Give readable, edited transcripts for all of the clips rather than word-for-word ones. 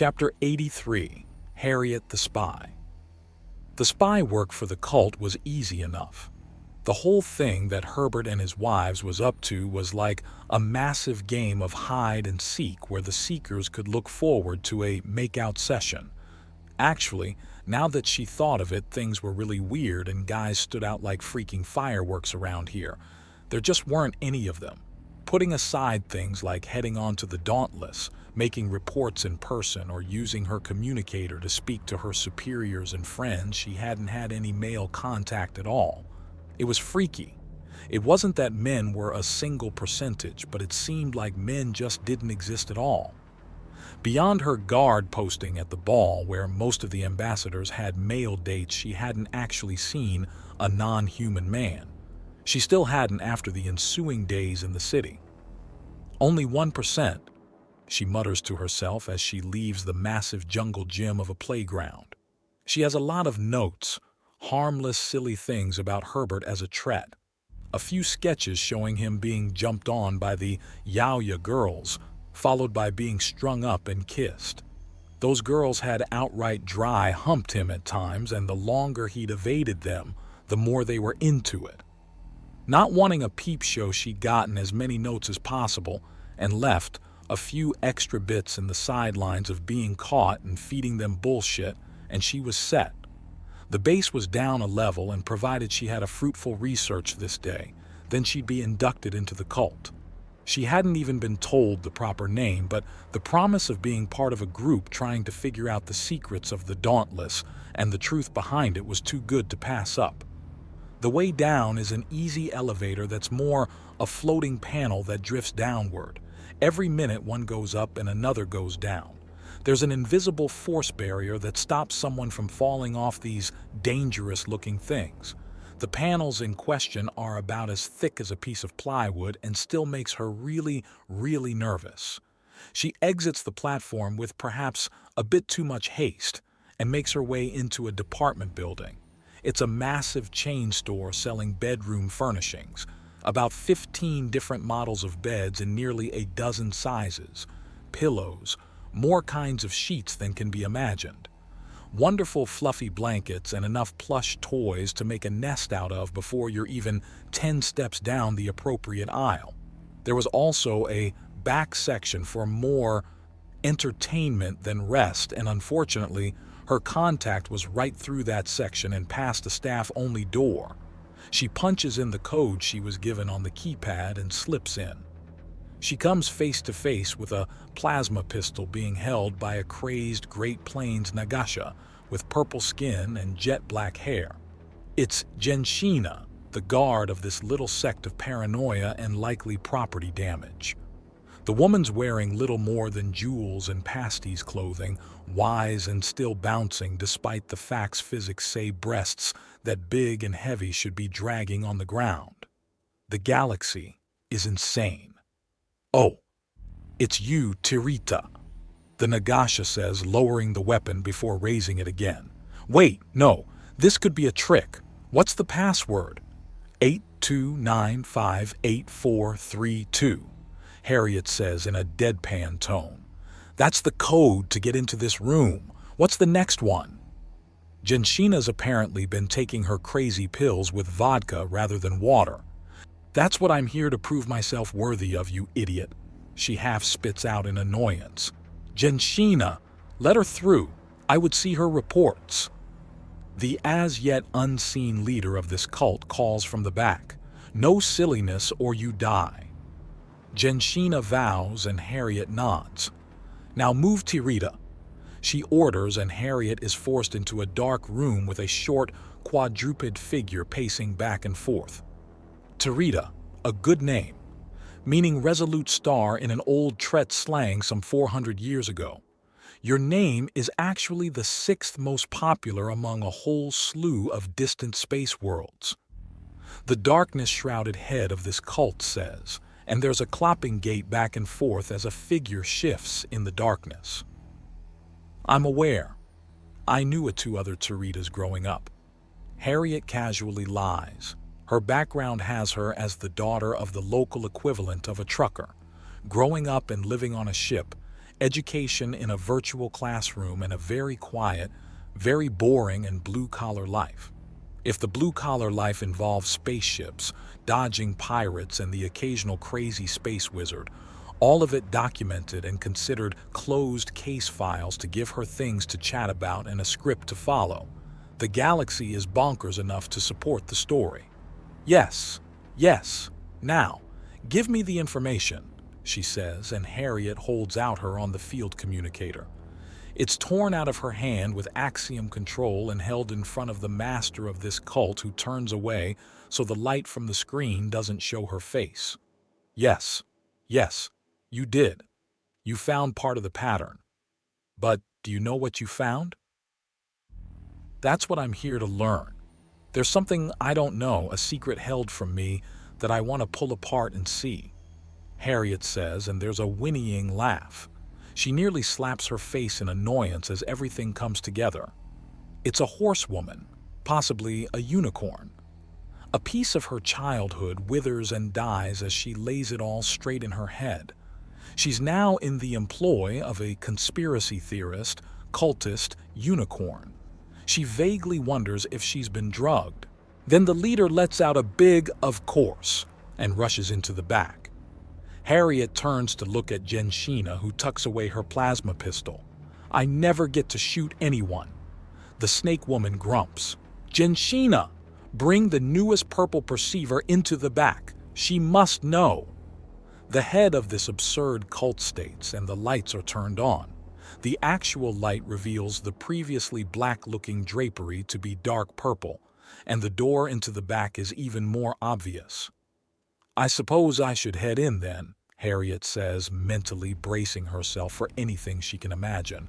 Chapter 83, Harriet the Spy. The spy work for the cult was easy enough. The whole thing that Herbert and his wives was up to was like a massive game of hide and seek where the seekers could look forward to a make-out session. Actually, now that she thought of it, things were really weird and guys stood out like freaking fireworks around here. There just weren't any of them. Putting aside things like heading onto the Dauntless, making reports in person, or using her communicator to speak to her superiors and friends, she hadn't had any male contact at all. It was freaky. It wasn't that men were a single percentage, but it seemed like men just didn't exist at all. Beyond her guard posting at the ball, where most of the ambassadors had male dates, she hadn't actually seen a non-human man. She still hadn't after the ensuing days in the city. Only 1%, she mutters to herself as she leaves the massive jungle gym of a playground. She has a lot of notes, harmless, silly things about Herbert as a threat. A few sketches showing him being jumped on by the yaoya girls, followed by being strung up and kissed. Those girls had outright dry humped him at times, and the longer he'd evaded them, the more they were into it. Not wanting a peep show, she'd gotten as many notes as possible and left a few extra bits in the sidelines of being caught and feeding them bullshit, and she was set. The base was down a level, and provided she had a fruitful research this day, then she'd be inducted into the cult. She hadn't even been told the proper name, but the promise of being part of a group trying to figure out the secrets of the Dauntless and the truth behind it was too good to pass up. The way down is an easy elevator that's more a floating panel that drifts downward. Every minute one goes up and another goes down. There's an invisible force barrier that stops someone from falling off these dangerous-looking things. The panels in question are about as thick as a piece of plywood and still makes her really, really nervous. She exits the platform with perhaps a bit too much haste and makes her way into a department building. It's a massive chain store selling bedroom furnishings, about 15 different models of beds in nearly a dozen sizes, pillows, more kinds of sheets than can be imagined, wonderful fluffy blankets, and enough plush toys to make a nest out of before you're even 10 steps down the appropriate aisle. There was also a back section for more entertainment than rest, and unfortunately, her contact was right through that section and past the staff-only door. She punches in the code she was given on the keypad and slips in. She comes face to face with a plasma pistol being held by a crazed Great Plains Nagasha with purple skin and jet black hair. It's Genshina, the guard of this little sect of paranoia and likely property damage. The woman's wearing little more than jewels and pasties clothing, wise and still bouncing despite the facts physics say breasts that big and heavy should be dragging on the ground. The galaxy is insane. "Oh, it's you, Tirita," the Nagasha says, lowering the weapon before raising it again. "Wait, no, this could be a trick. What's the password?" 82958432. Harriet says in a deadpan tone. "That's the code to get into this room. What's the next one?" Genshina's apparently been taking her crazy pills with vodka rather than water. "That's what I'm here to prove myself worthy of, you idiot," she half spits out in annoyance. "Genshina, let her through. I would see her reports." The as-yet unseen leader of this cult calls from the back, "No silliness or you die." Genshina vows and Harriet nods. "Now move, Tirita." She orders, and Harriet is forced into a dark room with a short, quadruped figure pacing back and forth. Tirita, a good name, meaning resolute star in an old Tret slang some 400 years ago. Your name is actually the 6th most popular among a whole slew of distant space worlds. The darkness-shrouded head of this cult says, and there's a clopping gait back and forth as a figure shifts in the darkness. "I'm aware. I knew 2 other Tiritas growing up." Harriet casually lies. Her background has her as the daughter of the local equivalent of a trucker. Growing up and living on a ship, education in a virtual classroom, and a very quiet, very boring and blue-collar life. If the blue-collar life involves spaceships, dodging pirates, and the occasional crazy space wizard, all of it documented and considered closed case files to give her things to chat about and a script to follow, the galaxy is bonkers enough to support the story. Yes, yes, now, give me the information, she says, and Harriet holds out her on the field communicator. It's torn out of her hand with axiom control and held in front of the master of this cult, who turns away so the light from the screen doesn't show her face. Yes, yes, you did. You found part of the pattern. But do you know what you found? That's what I'm here to learn. There's something I don't know, a secret held from me that I want to pull apart and see, Harriet says, and there's a whinnying laugh. She nearly slaps her face in annoyance as everything comes together. It's a horsewoman, possibly a unicorn. A piece of her childhood withers and dies as she lays it all straight in her head. She's now in the employ of a conspiracy theorist, cultist, unicorn. She vaguely wonders if she's been drugged. Then the leader lets out a big "of course" and rushes into the back. Harriet turns to look at Jenshina, who tucks away her plasma pistol. I never get to shoot anyone. The snake woman grumps. Jenshina, bring the newest purple perceiver into the back. She must know. The head of this absurd cult states, and the lights are turned on. The actual light reveals the previously black-looking drapery to be dark purple, and the door into the back is even more obvious. I suppose I should head in then, Harriet says, mentally bracing herself for anything she can imagine.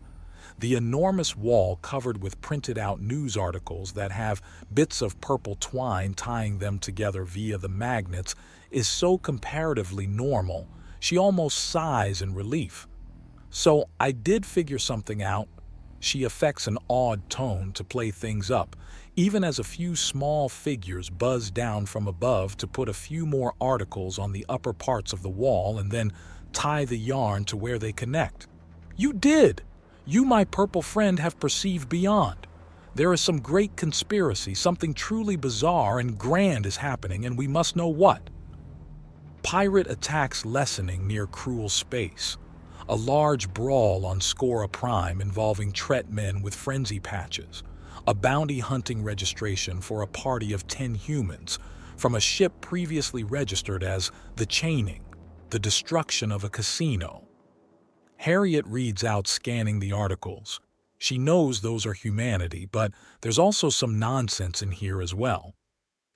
The enormous wall covered with printed-out news articles that have bits of purple twine tying them together via the magnets is so comparatively normal, she almost sighs in relief. So I did figure something out. She affects an awed tone to play things up, even as a few small figures buzz down from above to put a few more articles on the upper parts of the wall and then tie the yarn to where they connect. You did! You, my purple friend, have perceived beyond. There is some great conspiracy, something truly bizarre and grand is happening, and we must know what. Pirate attacks lessening near Cruel Space. A large brawl on Scora Prime involving Tret men with frenzy patches. A bounty hunting registration for a party of 10 humans from a ship previously registered as the Chaining. The destruction of a casino. Harriet reads out, scanning the articles. She knows those are humanity, but there's also some nonsense in here as well.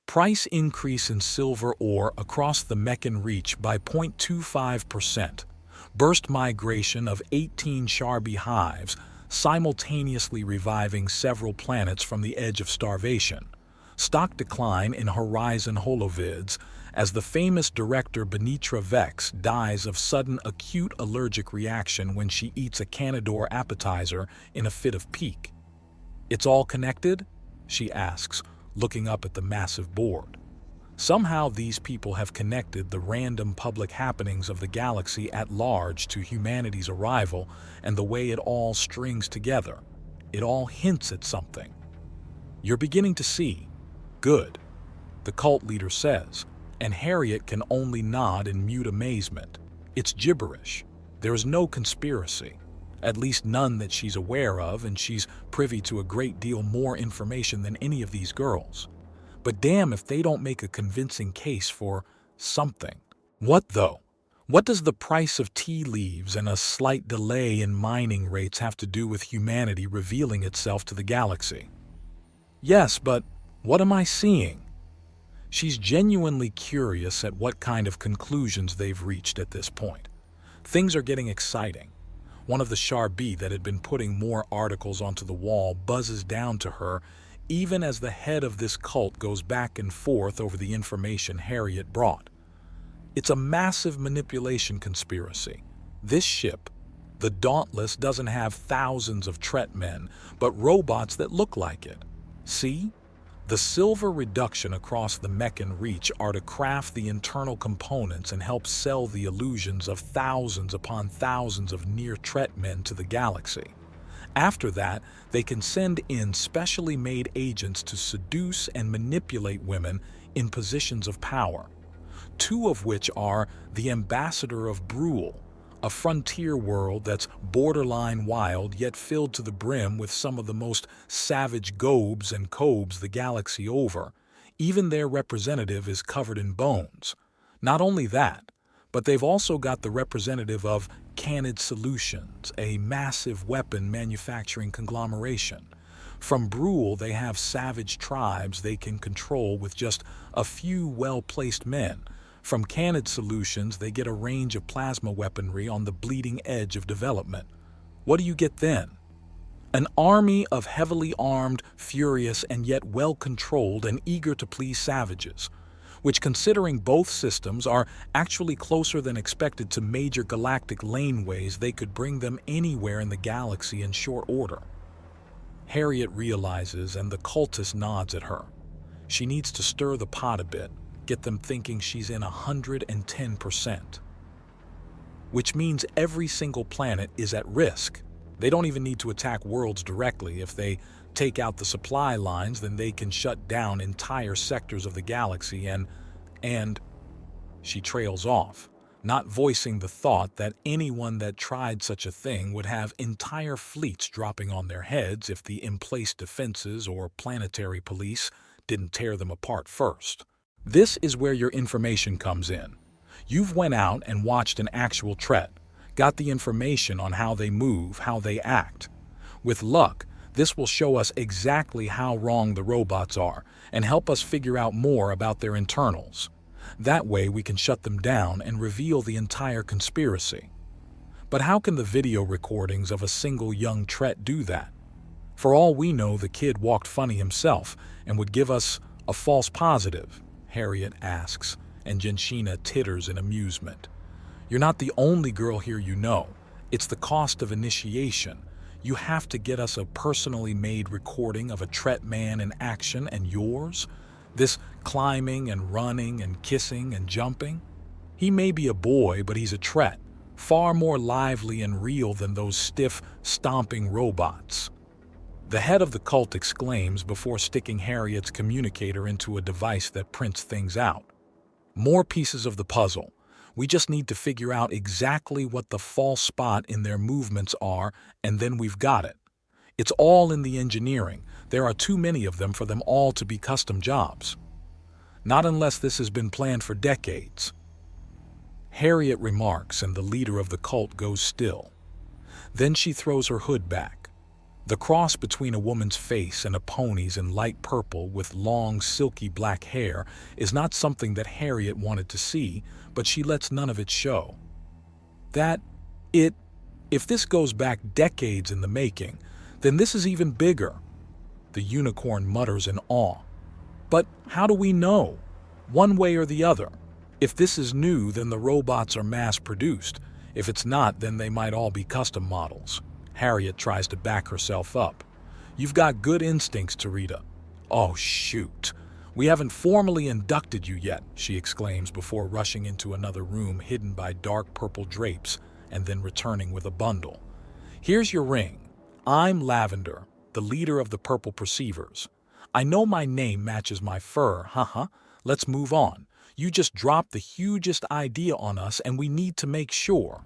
Price increase in silver ore across the Meccan Reach by 0.25%. Burst migration of 18 Sharby hives, simultaneously reviving several planets from the edge of starvation. Stock decline in Horizon Holovids as the famous director Benitra Vex dies of sudden acute allergic reaction when she eats a Canador appetizer in a fit of pique. It's all connected? She asks, looking up at the massive board. Somehow these people have connected the random public happenings of the galaxy at large to humanity's arrival and the way it all strings together. It all hints at something. You're beginning to see. Good, the cult leader says, and Harriet can only nod in mute amazement. It's gibberish. There is no conspiracy, at least none that she's aware of, and she's privy to a great deal more information than any of these girls. But damn if they don't make a convincing case for something. What though? What does the price of tea leaves and a slight delay in mining rates have to do with humanity revealing itself to the galaxy? Yes, but what am I seeing? She's genuinely curious at what kind of conclusions they've reached at this point. Things are getting exciting. One of the Sharbi that had been putting more articles onto the wall buzzes down to her even as the head of this cult goes back and forth over the information Harriet brought. It's a massive manipulation conspiracy. This ship, the Dauntless, doesn't have thousands of Tret men, but robots that look like it. See? The silver reduction across the Meccan reach are to craft the internal components and help sell the illusions of thousands upon thousands of near-threat men to the galaxy. After that, they can send in specially made agents to seduce and manipulate women in positions of power. Two of which are the Ambassador of Brule, a frontier world that's borderline wild yet filled to the brim with some of the most savage gobes and cobes the galaxy over. Even their representative is covered in bones. Not only that, but they've also got the representative of Canid Solutions, a massive weapon manufacturing conglomeration. From Brule, they have savage tribes they can control with just a few well-placed men. From Canid Solutions, they get a range of plasma weaponry on the bleeding edge of development. What do you get then? An army of heavily armed, furious, and yet well-controlled and eager to please savages, which, considering both systems, are actually closer than expected to major galactic laneways. They could bring them anywhere in the galaxy in short order. Harriet realizes, and the cultist nods at her. She needs to stir the pot a bit, get them thinking she's in 110%. Which means every single planet is at risk. They don't even need to attack worlds directly. If they take out the supply lines, then they can shut down entire sectors of the galaxy and she trails off, not voicing the thought that anyone that tried such a thing would have entire fleets dropping on their heads if the in-place defenses or planetary police didn't tear them apart first. This is where your information comes in. You've went out and watched an actual threat, got the information on how they move, how they act. With luck, this will show us exactly how wrong the robots are and help us figure out more about their internals. That way we can shut them down and reveal the entire conspiracy. But how can the video recordings of a single young Tret do that? For all we know, the kid walked funny himself and would give us a false positive, Harriet asks, and Jenshina titters in amusement. You're not the only girl here you know. It's the cost of initiation. You have to get us a personally made recording of a Tret man in action, and yours? This climbing and running and kissing and jumping? He may be a boy, but he's a Tret, far more lively and real than those stiff, stomping robots. The head of the cult exclaims before sticking Harriet's communicator into a device that prints things out. More pieces of the puzzle. We just need to figure out exactly what the false spot in their movements are, and then we've got it. It's all in the engineering. There are too many of them for them all to be custom jobs. Not unless this has been planned for decades. Harriet remarks, and the leader of the cult goes still. Then she throws her hood back. The cross between a woman's face and a pony's in light purple with long, silky black hair is not something that Harriet wanted to see, but she lets none of it show. If this goes back decades in the making, then this is even bigger. The unicorn mutters in awe. But how do we know? One way or the other. If this is new, then the robots are mass-produced. If it's not, then they might all be custom models. Harriet tries to back herself up. You've got good instincts, Tarita. Oh, shoot. We haven't formally inducted you yet, she exclaims before rushing into another room hidden by dark purple drapes and then returning with a bundle. Here's your ring. I'm Lavender, the leader of the Purple Perceivers. I know my name matches my fur, haha. Let's move on. You just dropped the hugest idea on us and we need to make sure.